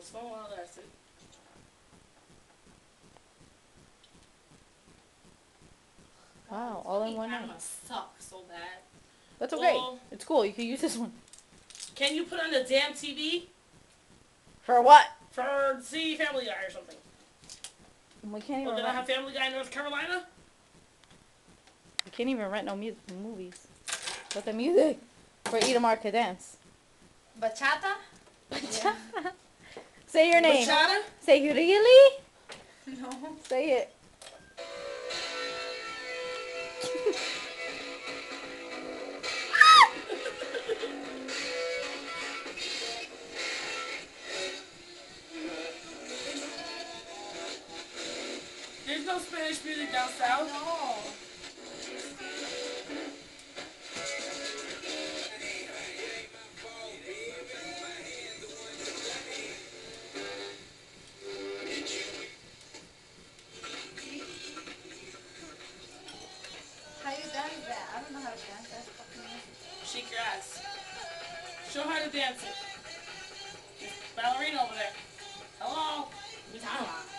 phone while that's it. Wow, all in one night. Camera sucks so bad. That's okay. Well, It's cool. You can use this one. can you put on the damn TV For what? for see Family Guy or something? We can't even. Well, they don't have Family Guy in North Carolina. We can't even rent no movies. But the music for Itamar could dance. Bachata? Yeah. Say your name. Bachata? Say you really? No. Say it. There's no Spanish music down south. No. How you dance that? I don't know how to dance that fucking music. Shake your ass. Show her how to dance it. Ballerina over there. Hello? We talking about?